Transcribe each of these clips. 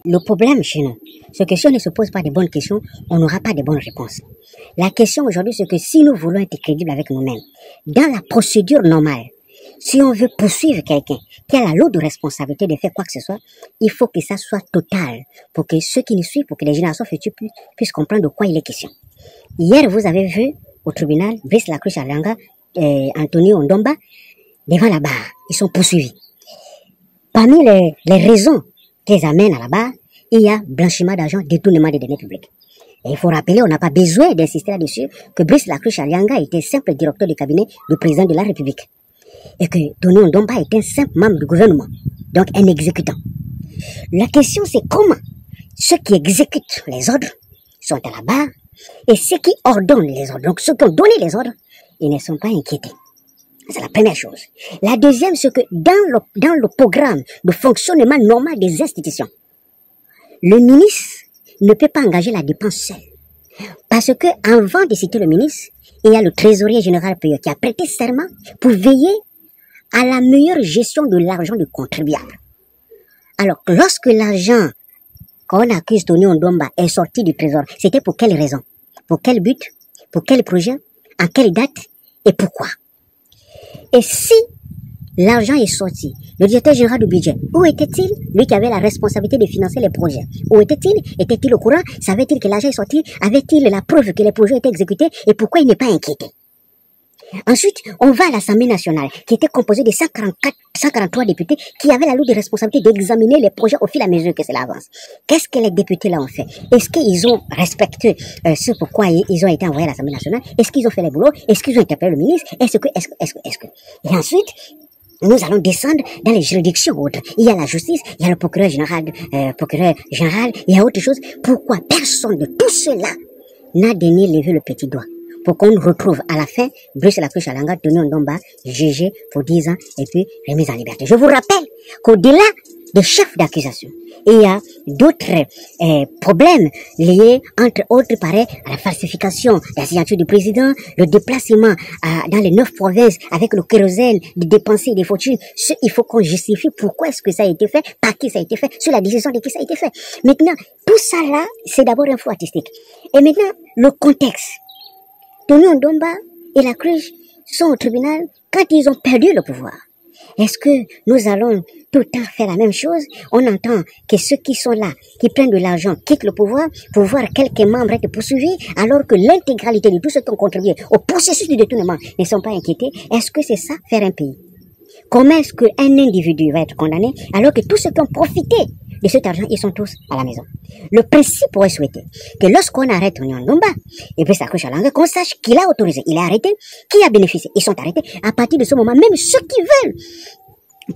Le problème chez nous, c'est que si on ne se pose pas de bonnes questions, on n'aura pas de bonnes réponses. La question aujourd'hui, c'est que si nous voulons être crédibles avec nous-mêmes, dans la procédure normale, si on veut poursuivre quelqu'un qui a la lourde responsabilité de faire quoi que ce soit, il faut que ça soit total pour que ceux qui nous suivent, pour que les générations futures puissent comprendre de quoi il est question. Hier, vous avez vu au tribunal Brice Lacroix Alanga et Anthony Ondomba devant la barre. Ils sont poursuivis. Parmi les raisons qu'ils amènent à la barre, il y a blanchiment d'argent, détournement des deniers publics. Et il faut rappeler, on n'a pas besoin d'insister là-dessus, que Brice Lacroix Alanga était simple directeur du cabinet du président de la République. Et que Tony Ondomba est un simple membre du gouvernement, donc un exécutant. La question c'est comment ceux qui exécutent les ordres sont à la barre et ceux qui ordonnent les ordres, donc ceux qui ont donné les ordres, ils ne sont pas inquiétés. C'est la première chose. La deuxième, c'est que dans le programme de fonctionnement normal des institutions, le ministre ne peut pas engager la dépense seule. Parce que avant de citer le ministre, il y a le trésorier général payeur qui a prêté serment pour veiller à la meilleure gestion de l'argent du contribuable. Alors, lorsque l'argent qu'on accuse Tony Ondomba est sorti du trésor, c'était pour quelle raison? Pour quel but? Pour quel projet? En quelle date? Et pourquoi? Et si l'argent est sorti, le directeur général du budget, où était-il? Lui qui avait la responsabilité de financer les projets. Où était-il? Était-il au courant? Savait-il que l'argent est sorti? Avait-il la preuve que les projets étaient exécutés? Et pourquoi il n'est pas inquiété? Ensuite, on va à l'Assemblée nationale, qui était composée de 143 députés, qui avaient la lourde responsabilité d'examiner les projets au fil et à mesure que cela avance. Qu'est-ce que les députés là ont fait? Est-ce qu'ils ont respecté ce pourquoi ils ont été envoyés à l'Assemblée nationale? Est-ce qu'ils ont fait les boulots? Est-ce qu'ils ont interpellé le ministre? Est-ce que? Et ensuite, nous allons descendre dans les juridictions autres. Il y a la justice, il y a le procureur général, il y a autre chose. Pourquoi personne de tout cela n'a daigné lever le petit doigt pour qu'on retrouve à la fin Brice Lacroix Alanga, Tony Ondomba, jugé pour 10 ans et puis remis en liberté. Je vous rappelle qu'au-delà des chefs d'accusation, il y a d'autres problèmes liés, entre autres, pareil, à la falsification de la signature du président, le déplacement dans les 9 provinces avec le kérosène, des dépenses et des fortunes. Il faut qu'on justifie pourquoi est-ce que ça a été fait, par qui ça a été fait, sur la décision de qui ça a été fait. Maintenant, tout ça là, c'est d'abord un flou artistique. Et maintenant, le contexte. Tony Ondomba et Lacroix sont au tribunal quand ils ont perdu le pouvoir. Est-ce que nous allons tout le temps faire la même chose? On entend que ceux qui sont là, qui prennent de l'argent, quittent le pouvoir pour voir quelques membres être poursuivis, alors que l'intégralité de tous ceux qui ont contribué au processus de détournement ne sont pas inquiétés. Est-ce que c'est ça, faire un pays? Comment est-ce qu'un individu va être condamné alors que tous ceux qui ont profité de cet argent, ils sont tous à la maison? Le principe pourrait souhaiter que lorsqu'on arrête Tony Ondomba et Brice Lacroix Alanga, qu'on sache qu'il a autorisé, il est arrêté, qui a bénéficié, ils sont arrêtés. À partir de ce moment, même ceux qui veulent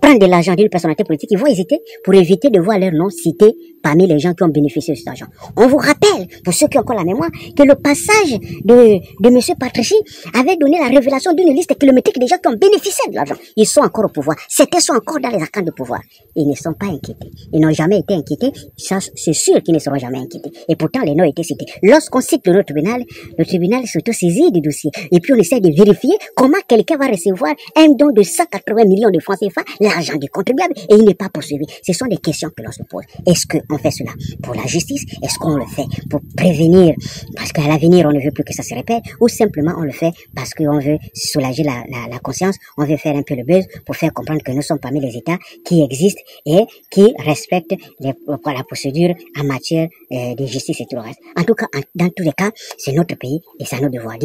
prendre de l'argent d'une personnalité politique, ils vont hésiter pour éviter de voir leur nom cité parmi les gens qui ont bénéficié de cet argent. On vous rappelle, pour ceux qui ont encore la mémoire, que le passage de M. Patrici avait donné la révélation d'une liste kilométrique des gens qui ont bénéficié de l'argent. Ils sont encore au pouvoir. Certains sont encore dans les arcanes de pouvoir. Ils ne sont pas inquiétés. Ils n'ont jamais été inquiétés. C'est sûr qu'ils ne seront jamais inquiétés. Et pourtant, les noms étaient cités. Lorsqu'on cite le tribunal s'auto-saisit du dossier. Et puis on essaie de vérifier comment quelqu'un va recevoir un don de 180 millions de francs CFA, l'argent du contribuable, et il n'est pas poursuivi. Ce sont des questions que l'on se pose. Est-ce qu'on fait cela pour la justice? Est-ce qu'on le fait pour prévenir, parce qu'à l'avenir on ne veut plus que ça se répète, ou simplement on le fait parce qu'on veut soulager la conscience, on veut faire un peu le buzz pour faire comprendre que nous sommes parmi les États qui existent et qui respectent la procédure en matière de justice et tout le reste. En tout cas, dans tous les cas, c'est notre pays et c'est à notre devoir.